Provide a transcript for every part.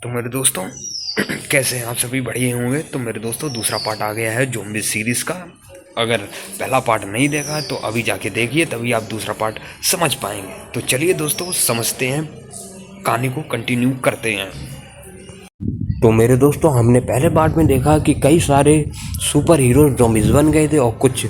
तो मेरे दोस्तों कैसे हैं आप सभी? बढ़िया होंगे। तो मेरे दोस्तों दूसरा पार्ट आ गया है ज़ॉम्बी सीरीज़ का। अगर पहला पार्ट नहीं देखा है तो अभी जाके देखिए, तभी आप दूसरा पार्ट समझ पाएंगे। तो चलिए दोस्तों समझते हैं, कहानी को कंटिन्यू करते हैं। तो मेरे दोस्तों हमने पहले पार्ट में देखा कि कई सारे सुपर हीरो ज़ॉम्बीज़ बन गए थे और कुछ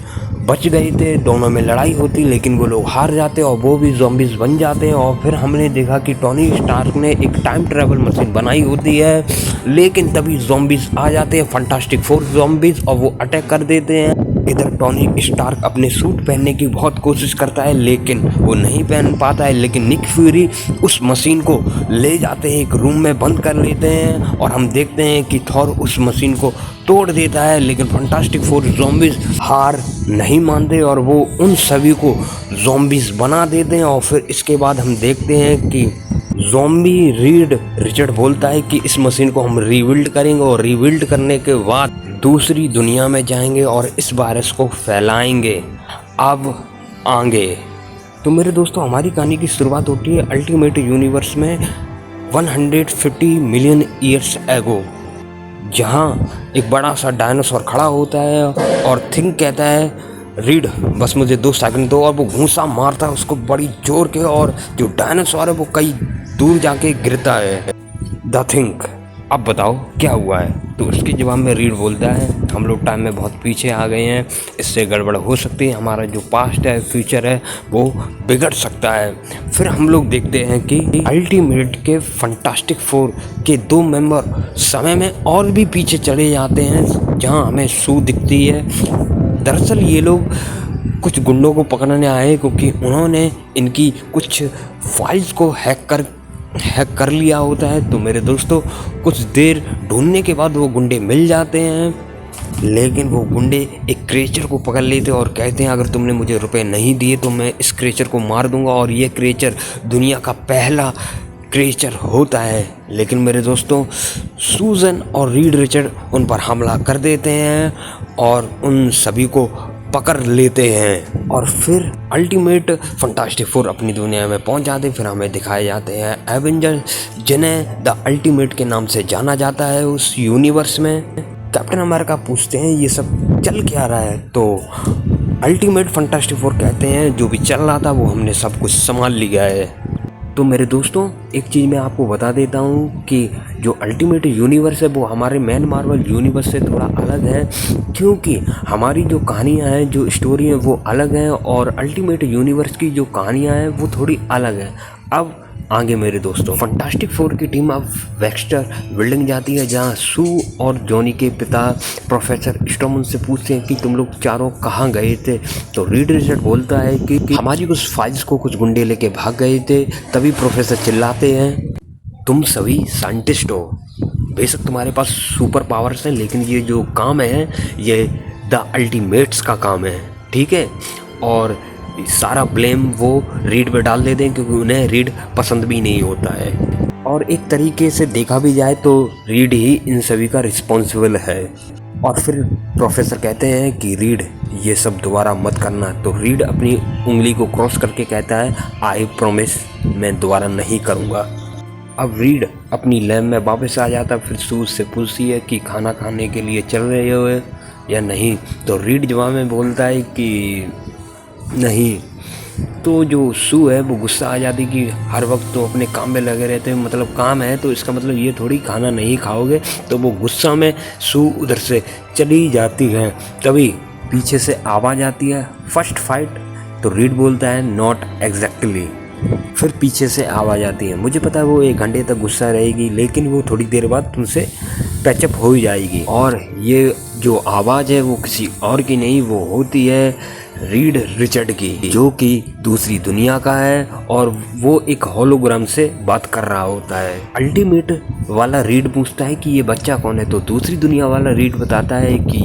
बच गए थे। दोनों में लड़ाई होती लेकिन वो लोग हार जाते और वो भी ज़ॉम्बीज़ बन जाते हैं। और फिर हमने देखा कि टोनी स्टार्क ने एक टाइम ट्रैवल मशीन बनाई होती है, लेकिन तभी ज़ॉम्बीज़ आ जाते हैं, फंटास्टिक फोर ज़ॉम्बीज़, और वो अटैक कर देते हैं। इधर टोनी स्टार्क अपने सूट पहनने की बहुत कोशिश करता है लेकिन वो नहीं पहन पाता है, लेकिन निक फ्यूरी उस मशीन को ले जाते हैं, एक रूम में बंद कर लेते हैं और हम देखते हैं कि थॉर उस मशीन को तोड़ देता है। लेकिन फंटास्टिक फोर ज़ॉम्बीज़ हार नहीं मानते और वो उन सभी को ज़ॉम्बीज़ बना देते हैं। और फिर इसके बाद हम देखते हैं कि ज़ॉम्बी रीड रिचर्ड बोलता है कि इस मशीन को हम रीबिल्ड करेंगे और रीबिल्ड करने के बाद दूसरी दुनिया में जाएंगे और इस वायरस को फैलाएंगे अब आगे। तो मेरे दोस्तों हमारी कहानी की शुरुआत होती है अल्टीमेट यूनिवर्स में 150 मिलियन ईयर्स एगो, जहाँ एक बड़ा सा डायनासोर खड़ा होता है और थिंक कहता है रीड बस मुझे 2 सेकंड दो, और वो घूंसा मारता है उसको बड़ी जोर के और जो डायनासोर है वो कई दूर जाके गिरता है। द थिंक अब बताओ क्या हुआ है? तो उसके जवाब में रीड बोलता है हम लोग टाइम में बहुत पीछे आ गए हैं, इससे गड़बड़ हो सकती है, हमारा जो पास्ट है फ्यूचर है वो बिगड़ सकता है। फिर हम लोग देखते हैं कि अल्टीमेट के फंटास्टिक फोर के 2 मेंबर समय में और भी पीछे चले जाते हैं, जहां हमें सू दिखती है। दरअसल ये लोग कुछ गुंडों को पकड़ने आए क्योंकि उन्होंने इनकी कुछ फाइल्स को हैक कर लिया होता है। तो मेरे दोस्तों कुछ देर ढूंढने के बाद वो गुंडे मिल जाते हैं, लेकिन वो गुंडे एक क्रिएचर को पकड़ लेते हैं और कहते हैं अगर तुमने मुझे रुपए नहीं दिए तो मैं इस क्रिएचर को मार दूंगा, और ये क्रिएचर दुनिया का पहला क्रिएचर होता है। लेकिन मेरे दोस्तों सूजन और रीड रिचर्ड उन पर हमला कर देते हैं और उन सभी को पकड़ लेते हैं। और फिर अल्टीमेट फंटास्टिक फोर अपनी दुनिया में पहुंच जाते हैं। फिर हमें दिखाए जाते हैं एवेंजर, जिन्हें द अल्टीमेट के नाम से जाना जाता है उस यूनिवर्स में। कैप्टन अमेरिका पूछते हैं ये सब चल क्या रहा है? तो अल्टीमेट फंटास्टिक फोर कहते हैं जो भी चल रहा था वो हमने सब कुछ संभाल लिया है। तो मेरे दोस्तों एक चीज़ मैं आपको बता देता हूँ कि जो अल्टीमेट यूनिवर्स है वो हमारे मैन मार्वल यूनिवर्स से थोड़ा अलग है, क्योंकि हमारी जो कहानियाँ हैं, जो स्टोरी हैं वो अलग हैं, और अल्टीमेट यूनिवर्स की जो कहानियाँ हैं वो थोड़ी अलग हैं। अब आगे मेरे दोस्तों फंटास्टिक फोर की टीम अब वेक्स्टर बिल्डिंग जाती है, जहाँ सू और जॉनी के पिता प्रोफेसर स्टॉर्म उनसे पूछते हैं कि तुम लोग चारों कहाँ गए थे? तो रीड रिचर्ड बोलता है कि हमारी कुछ फाइल्स को कुछ गुंडे लेके भाग गए थे। तभी प्रोफेसर चिल्लाते हैं तुम सभी साइंटिस्ट हो, बेशक तुम्हारे पास सुपर पावर्स हैं, लेकिन ये जो काम है ये द अल्टीमेट्स का काम है, ठीक है? और सारा ब्लेम वो रीड पे डाल देते हैं क्योंकि उन्हें रीड पसंद भी नहीं होता है। और एक तरीके से देखा भी जाए तो रीड ही इन सभी का रिस्पॉन्सिबल है। और फिर प्रोफेसर कहते हैं कि रीड ये सब दोबारा मत करना। तो रीड अपनी उंगली को क्रॉस करके कहता है आई प्रॉमिस मैं दोबारा नहीं करूँगा। अब रीड अपनी लैब में वापस आ जाता, फिर सू से पूछती है कि खाना खाने के लिए चल रहे हो या नहीं? तो रीड जवाब में बोलता है कि नहीं। तो जो सू है वो गुस्सा आ जाती कि हर वक्त तो अपने काम में लगे रहते हैं, मतलब काम है तो इसका मतलब ये थोड़ी खाना नहीं खाओगे। तो वो गुस्सा में सू उधर से चली जाती है। तभी पीछे से आवाज़ आती है फर्स्ट फाइट। तो रीड बोलता है नॉट एग्जैक्टली। फिर पीछे से आवाज़ आती है मुझे पता है वो 1 घंटे तक गुस्सा रहेगी, लेकिन वो थोड़ी देर बाद तुमसे पैचअप हो जाएगी। और ये जो आवाज़ है वो किसी और की नहीं, वो होती है रीड रिचर्ड की, जो कि दूसरी दुनिया का है, और वो एक होलोग्राम से बात कर रहा होता है। अल्टीमेट वाला रीड पूछता है कि ये बच्चा कौन है? तो दूसरी दुनिया वाला रीड बताता है कि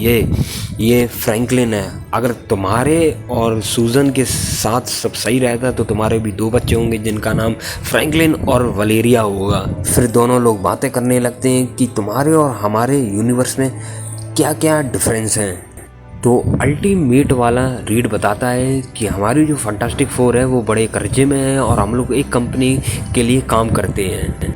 ये फ्रैंकलिन है। अगर तुम्हारे और सूजन के साथ सब सही रहता तो तुम्हारे भी 2 बच्चे होंगे जिनका नाम फ्रैंकलिन और वलेरिया होगा। फिर दोनों लोग बातें करने लगते हैं कि तुम्हारे और हमारे यूनिवर्स में क्या क्या डिफरेंस हैं। तो अल्टीमेट वाला रीड बताता है कि हमारी जो फंटास्टिक फोर है वो बड़े कर्जे में है और हम लोग एक कंपनी के लिए काम करते हैं।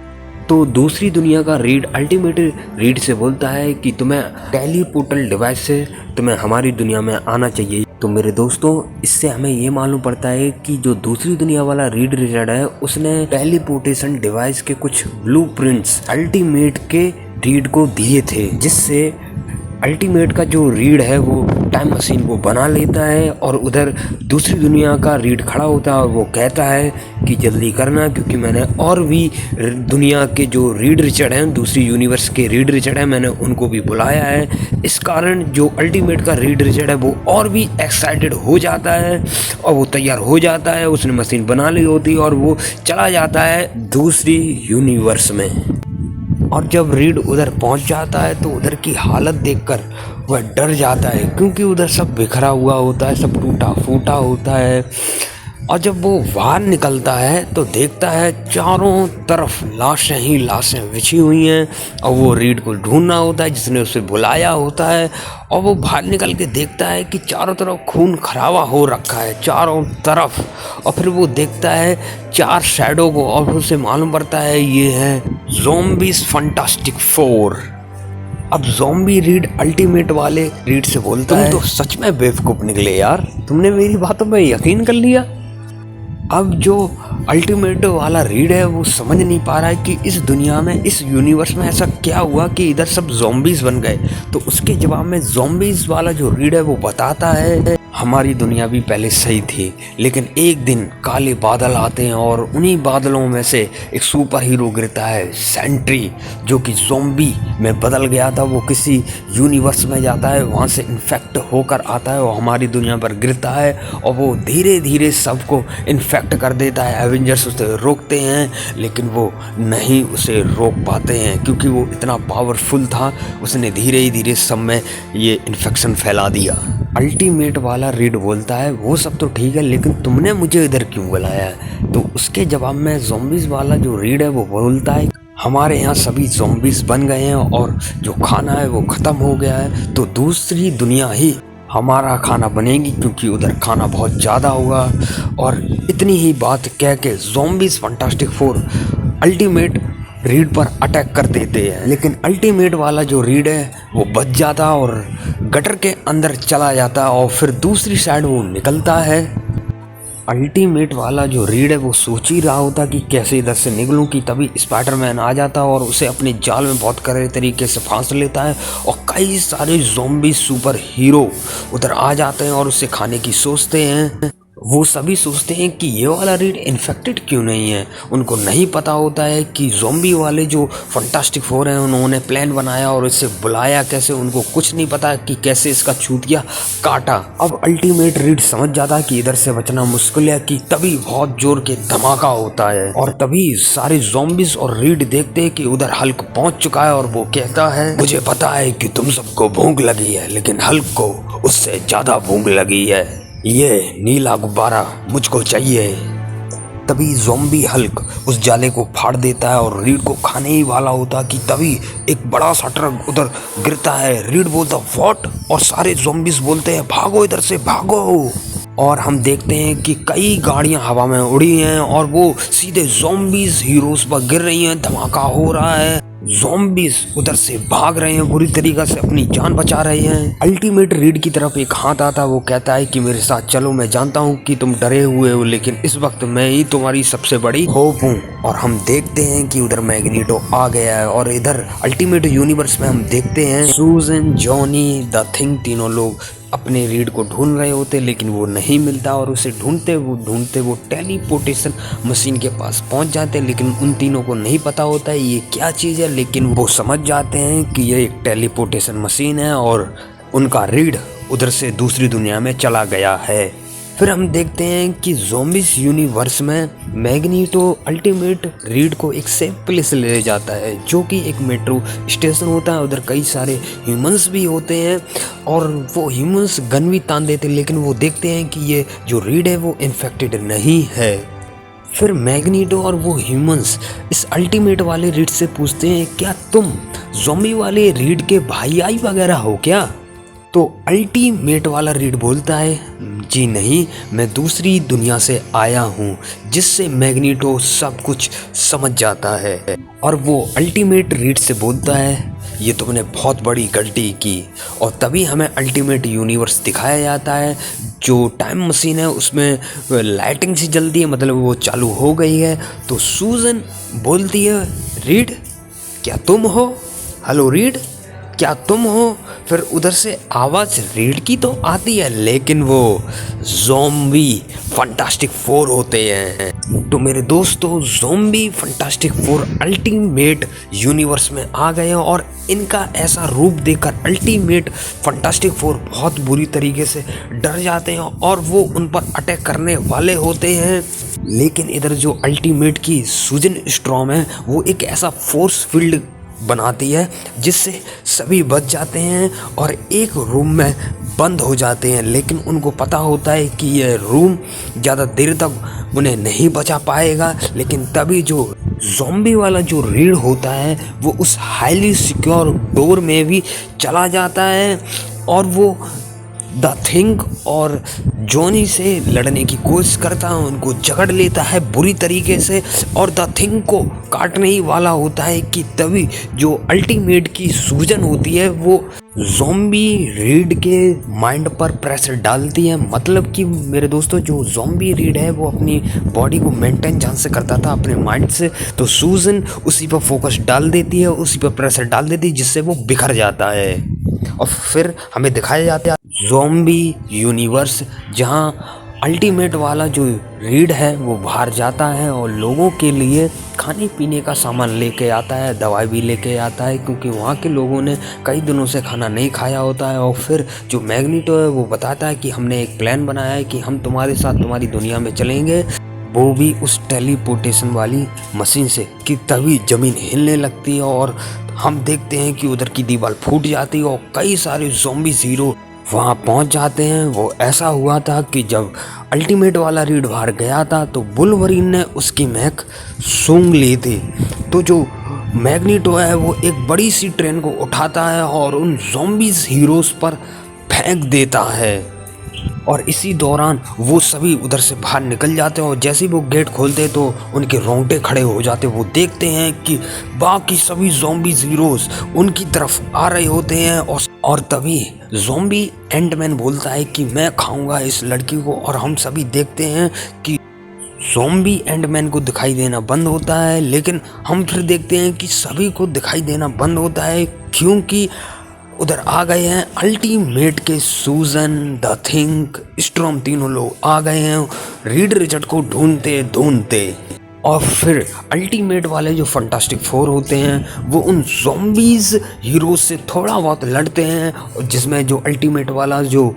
तो दूसरी दुनिया का रीड अल्टीमेट रीड से बोलता है कि तुम्हें टेलीपोर्टल डिवाइस से तुम्हें हमारी दुनिया में आना चाहिए। तो मेरे दोस्तों, इससे हमें ये मालूम पड़ता है कि जो दूसरी दुनिया वाला रीड रिचर्ड है उसने टेलीपोर्टेशन डिवाइस के कुछ ब्लूप्रिंट्स अल्टीमेट के रीड को दिए थे, जिससे अल्टीमेट का जो रीड है वो टाइम मशीन को बना लेता है और उधर दूसरी दुनिया का रीड खड़ा होता है और वो कहता है कि जल्दी करना, क्योंकि मैंने और भी दुनिया के जो रीड रिचर्ड हैं, दूसरी यूनिवर्स के रीड रिचर्ड हैं, मैंने उनको भी बुलाया है। इस कारण जो अल्टीमेट का रीड रिचर्ड है वो और भी एक्साइटेड हो जाता है और वो तैयार हो जाता है, उसने मशीन बना ली होती है और वो चला जाता है दूसरी यूनिवर्स में। और जब रीड उधर पहुंच जाता है तो उधर की हालत देखकर वह डर जाता है, क्योंकि उधर सब बिखरा हुआ होता है, सब टूटा फूटा होता है। और जब वो बाहर निकलता है तो देखता है चारों तरफ लाशें ही लाशें बिछी हुई हैं और वो रीड को ढूंढना होता है जिसने उसे बुलाया होता है। और वो बाहर निकल के देखता है कि चारों तरफ खून खराबा हो रखा है चारों तरफ, और फिर वो देखता है 4 शैडो को और उसे मालूम पड़ता है ये है ज़ॉम्बीज़ फंटास्टिक 4। अब ज़ॉम्बी रीड अल्टीमेट वाले रीड से बोलता है, तुम तो सच में बेवकूफ़ निकले यार, तुमने मेरी बातों में यकीन कर लिया। अब जो अल्टीमेट वाला रीड है वो समझ नहीं पा रहा है कि इस दुनिया में, इस यूनिवर्स में ऐसा क्या हुआ कि इधर सब ज़ॉम्बीज़ बन गए। तो उसके जवाब में ज़ॉम्बीज़ वाला जो रीड है वो बताता है, हमारी दुनिया भी पहले सही थी, लेकिन एक दिन काले बादल आते हैं और उन्हीं बादलों में से एक सुपर हीरो गिरता है, सेंट्री, जो कि ज़ॉम्बी में बदल गया था। वो किसी यूनिवर्स में जाता है, वहाँ से इन्फेक्ट होकर आता है और हमारी दुनिया पर गिरता है और वो धीरे धीरे सबको इन्फेक्ट कर देता है। एवेंजर्स उसे रोकते हैं लेकिन वो नहीं उसे रोक पाते हैं, क्योंकि वो इतना पावरफुल था, उसने धीरे धीरे सब में ये इन्फेक्शन फैला दिया। अल्टीमेट वाला रीड बोलता है, वो सब तो ठीक है, लेकिन तुमने मुझे इधर क्यों बुलाया है? तो उसके जवाब में ज़ॉम्बीज़ वाला जो रीड है वो बोलता है, हमारे यहाँ सभी ज़ॉम्बीज़ बन गए हैं और जो खाना है वो ख़त्म हो गया है, तो दूसरी दुनिया ही हमारा खाना बनेगी, क्योंकि उधर खाना बहुत ज़्यादा होगा। और इतनी ही बात कह के ज़ॉम्बीज़ फंटास्टिक 4 अल्टीमेट रीड पर अटैक कर देते हैं, लेकिन अल्टीमेट वाला जो रीड है वो बच जाता और गटर के अंदर चला जाता और फिर दूसरी साइड वो निकलता है। अल्टीमेट वाला जो रीड है वो सोच ही रहा होता कि कैसे इधर से निकलूं, कि तभी स्पाइडरमैन आ जाता और उसे अपने जाल में बहुत करे तरीके से फांस लेता है और कई सारे ज़ॉम्बी सुपर हीरो उधर आ जाते हैं और उसे खाने की सोचते हैं। वो सभी सोचते हैं कि ये वाला रीड इन्फेक्टेड क्यों नहीं है। उनको नहीं पता होता है कि ज़ॉम्बी वाले जो फंटास्टिक 4 हैं उन्होंने प्लान बनाया और इसे बुलाया कैसे, उनको कुछ नहीं पता कि कैसे इसका चूतिया काटा। अब अल्टीमेट रीड समझ जाता है कि इधर से बचना मुश्किल है, कि तभी बहुत जोर के धमाका होता है और तभी सारे ज़ॉम्बीज़ और रीड देखते हैं कि उधर हल्क पहुंच चुका है और वो कहता है, मुझे पता है कि तुम सबको भूख लगी है, लेकिन हल्क को उससे ज़्यादा भूख लगी है, ये नीला गुब्बारा मुझको चाहिए। तभी ज़ॉम्बी हल्क उस जाले को फाड़ देता है और रीड को खाने ही वाला होता कि तभी एक बड़ा सा ट्रक उधर गिरता है। रीड बोलता व्हाट, और सारे ज़ॉम्बीज़ बोलते हैं भागो इधर से भागो। और हम देखते हैं कि कई गाड़ियां हवा में उड़ी हैं और वो सीधे ज़ॉम्बीज़ हीरोज़ पर गिर रही हैं, धमाका हो रहा है। ज़ॉम्बीज़ उधर से भाग रहे हैं, बुरी तरीक़ा से अपनी जान बचा रहे हैं। अल्टीमेट रीड की तरफ एक हाथ आता है, वो कहता है कि मेरे साथ चलो, मैं जानता हूँ कि तुम डरे हुए हो, लेकिन इस वक्त मैं ही तुम्हारी सबसे बड़ी होप हूँ। और हम देखते हैं कि उधर मैग्नीटो आ गया है और इधर अल्टीमेट यूनिवर्स में हम देखते हैं सूजन, जॉनी, द थिंग, तीनों लोग अपने रीड को ढूंढ रहे होते, लेकिन वो नहीं मिलता और उसे ढूंढते वो टेलीपोर्टेशन मशीन के पास पहुंच जाते हैं। लेकिन उन तीनों को नहीं पता होता है ये क्या चीज़ है, लेकिन वो समझ जाते हैं कि ये एक टेलीपोर्टेशन मशीन है और उनका रीड उधर से दूसरी दुनिया में चला गया है। फिर हम देखते हैं कि ज़ॉम्बीज़ यूनिवर्स में मैग्नीटो अल्टीमेट रीड को एक सेफ प्लेस ले जाता है, जो कि एक मेट्रो स्टेशन होता है। उधर कई सारे ह्यूमंस भी होते हैं और वो ह्यूमंस गन भी तान देते हैं, लेकिन वो देखते हैं कि ये जो रीड है वो इन्फेक्टेड नहीं है। फिर मैग्नीटो और वो ह्यूमंस इस अल्टीमेट वाले रीड से पूछते हैं, क्या तुम ज़ॉम्बी वाले रीड के भाई आई वगैरह हो क्या? तो अल्टीमेट वाला रीड बोलता है, जी नहीं, मैं दूसरी दुनिया से आया हूँ, जिससे मैग्नीटो सब कुछ समझ जाता है। और वो अल्टीमेट रीड से बोलता है ये तुमने बहुत बड़ी गलती की। और तभी हमें अल्टीमेट यूनिवर्स दिखाया जाता है। जो टाइम मशीन है उसमें लाइटिंग सी जल्दी है, मतलब वो चालू हो गई है। तो सूजन बोलती है रीड क्या तुम हो, हेलो रीड क्या तुम हो। फिर उधर से आवाज़ रीड की तो आती है, लेकिन वो ज़ॉम्बी फंटास्टिक फोर होते हैं। तो मेरे दोस्तों zombie fantastic four ultimate universe में आ गए हैं और इनका ऐसा रूप देखकर अल्टीमेट फंटास्टिक फोर बहुत बुरी तरीके से डर जाते हैं और वो उन पर अटैक करने वाले होते हैं। लेकिन इधर जो अल्टीमेट की सूजन स्ट्रॉम है वो एक ऐसा फोर्स फील्ड बनाती है जिससे सभी बच जाते हैं और एक रूम में बंद हो जाते हैं। लेकिन उनको पता होता है कि यह रूम ज़्यादा देर तक उन्हें नहीं बचा पाएगा। लेकिन तभी जो ज़ॉम्बी वाला जो रीड होता है वो उस हाईली सिक्योर डोर में भी चला जाता है और वो द थिंग और जॉनी से लड़ने की कोशिश करता है, उनको जकड़ लेता है बुरी तरीके से और द थिंग को काटने ही वाला होता है कि तभी जो अल्टीमेट की सूजन होती है वो ज़ॉम्बी रीड के माइंड पर प्रेशर डालती है। मतलब कि मेरे दोस्तों जो ज़ॉम्बी रीड है वो अपनी बॉडी को मेंटेन जान से करता था अपने माइंड से, तो सूजन उसी पर फोकस डाल देती है, उसी पर प्रेशर डाल देती है जिससे वो बिखर जाता है। और फिर हमें दिखाया जाता है ज़ॉम्बी यूनिवर्स जहां अल्टीमेट वाला जो रीड है वो बाहर जाता है और लोगों के लिए खाने पीने का सामान लेके आता है, दवाई भी लेके आता है क्योंकि वहाँ के लोगों ने कई दिनों से खाना नहीं खाया होता है। और फिर जो मैग्नीटो है वो बताता है कि हमने एक प्लान बनाया है कि हम तुम्हारे साथ तुम्हारी दुनिया में चलेंगे, वो भी उस टेलीपोर्टेशन वाली मशीन से। कि तभी ज़मीन हिलने लगती है और हम देखते हैं कि उधर की दीवार फूट जाती है और कई सारे ज़ॉम्बी हीरो वहाँ पहुँच जाते हैं। वो ऐसा हुआ था कि जब अल्टीमेट वाला रीड बाहर गया था तो वुल्वरीन ने उसकी महक सूंघ ली थी। तो जो मैग्नीटो है वो एक बड़ी सी ट्रेन को उठाता है और उन ज़ॉम्बीज़ हीरोज़ पर फेंक देता है और इसी दौरान वो सभी उधर से बाहर निकल जाते हैं। और जैसे ही वो गेट खोलते तो उनके रोंगटे खड़े हो जाते। वो देखते हैं कि बाकी सभी ज़ॉम्बी हीरोज़ उनकी तरफ आ रहे होते हैं और तभी ज़ॉम्बी एंडमैन बोलता है कि मैं खाऊंगा इस लड़की को। और हम सभी देखते हैं कि ज़ॉम्बी एंडमैन को दिखाई देना बंद होता है, लेकिन हम फिर देखते हैं कि सभी को दिखाई देना बंद होता है क्योंकि उधर आ गए हैं अल्टीमेट के सूजन, द थिंक, स्ट्रॉम, तीनों लोग आ गए हैं रीड रिचर्ड को ढूंढते ढूंढते। और फिर अल्टीमेट वाले जो फंटास्टिक फोर होते हैं वो उन ज़ॉम्बीज़ हीरोज़ से थोड़ा बहुत लड़ते हैं, जिसमें जो अल्टीमेट वाला जो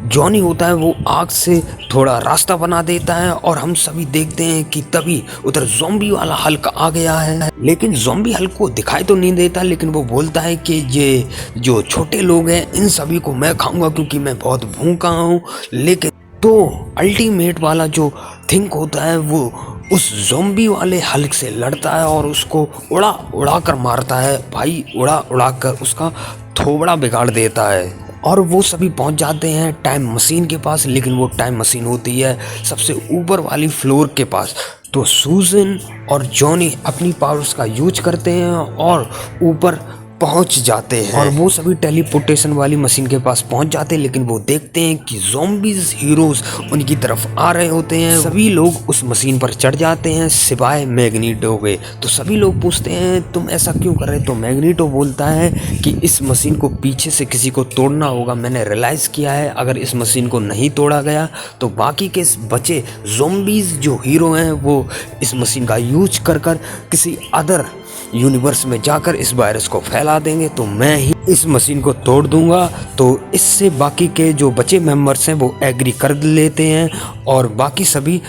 जॉनी होता है वो आग से थोड़ा रास्ता बना देता है। और हम सभी देखते हैं कि तभी उधर ज़ॉम्बी वाला हल्क आ गया है, लेकिन ज़ॉम्बी हल्क को दिखाई तो नहीं देता, लेकिन वो बोलता है कि ये जो छोटे लोग हैं इन सभी को मैं खाऊंगा क्योंकि मैं बहुत भूखा हूँ। लेकिन तो अल्टीमेट वाला जो थिंक होता है वो उस ज़ॉम्बी वाले हल्क से लड़ता है और उसको उड़ा उड़ा कर मारता है भाई, उड़ा उड़ा कर उसका थोबड़ा बिगाड़ देता है। और वो सभी पहुंच जाते हैं टाइम मशीन के पास, लेकिन वो टाइम मशीन होती है सबसे ऊपर वाली फ्लोर के पास। तो सूजन और जॉनी अपनी पावर्स का यूज करते हैं और ऊपर पहुंच जाते हैं और वो सभी टेलीपोर्टेशन वाली मशीन के पास पहुंच जाते हैं। लेकिन वो देखते हैं कि ज़ॉम्बीज़ हीरोज़ उनकी तरफ आ रहे होते हैं। सभी लोग उस मशीन पर चढ़ जाते हैं सिवाय मैग्नीटो के। तो सभी लोग पूछते हैं तुम ऐसा क्यों कर रहे हो। तो मैग्नीटो बोलता है कि इस मशीन को पीछे से किसी को तोड़ना होगा। मैंने रियलाइज़ किया है अगर इस मशीन को नहीं तोड़ा गया तो बाकी के बचे ज़ॉम्बीज़ जो हीरो हैं वो इस मशीन का यूज कर किसी अदर यूनिवर्स में जाकर इस वायरस को फैला देंगे। तो मैं ही इस मशीन को तोड़ दूंगा। तो इससे बाकी के जो बचे मेंबर्स हैं वो एग्री कर लेते हैं और बाकी सभी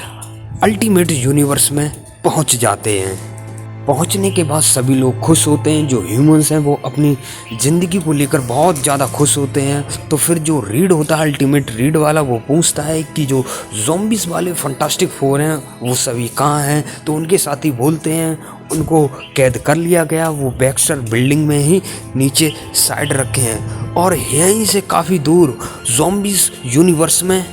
अल्टीमेट यूनिवर्स में पहुंच जाते हैं। पहुंचने के बाद सभी लोग खुश होते हैं। जो ह्यूमंस हैं वो अपनी ज़िंदगी को लेकर बहुत ज़्यादा खुश होते हैं। तो फिर जो रीड होता है अल्टीमेट रीड वाला वो पूछता है कि जो ज़ॉम्बीज़ वाले फंटास्टिक फोर हैं वो सभी कहाँ हैं। तो उनके साथी बोलते हैं उनको कैद कर लिया गया, वो बैक्स्टर बिल्डिंग में ही नीचे साइड रखे हैं। और यहीं से काफ़ी दूर ज़ॉम्बीज़ यूनिवर्स में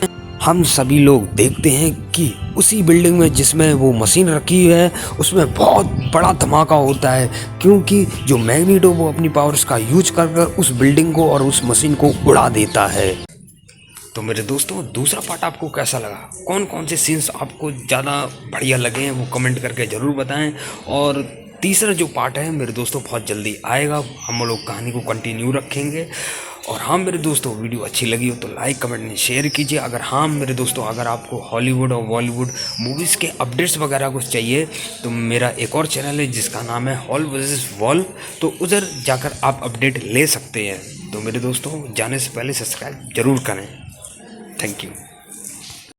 हम सभी लोग देखते हैं कि उसी बिल्डिंग में जिसमें वो मशीन रखी है उसमें बहुत बड़ा धमाका होता है, क्योंकि जो मैग्नीटो वो अपनी पावर्स का यूज कर कर उस बिल्डिंग को और उस मशीन को उड़ा देता है। तो मेरे दोस्तों दूसरा पार्ट आपको कैसा लगा, कौन कौन से सीन्स आपको ज़्यादा बढ़िया लगे हैं वो कमेंट करके ज़रूर बताएं। और तीसरा जो पार्ट है मेरे दोस्तों बहुत जल्दी आएगा, हम लोग कहानी को कंटिन्यू रखेंगे। और हाँ मेरे दोस्तों वीडियो अच्छी लगी हो तो लाइक कमेंट में शेयर कीजिए। अगर हाँ मेरे दोस्तों अगर आपको हॉलीवुड और बॉलीवुड मूवीज़ के अपडेट्स वगैरह कुछ चाहिए तो मेरा एक और चैनल है जिसका नाम है हॉल वर्सेस वॉल, तो उधर जाकर आप अपडेट ले सकते हैं। तो मेरे दोस्तों जाने से पहले सब्सक्राइब ज़रूर करें। Thank you.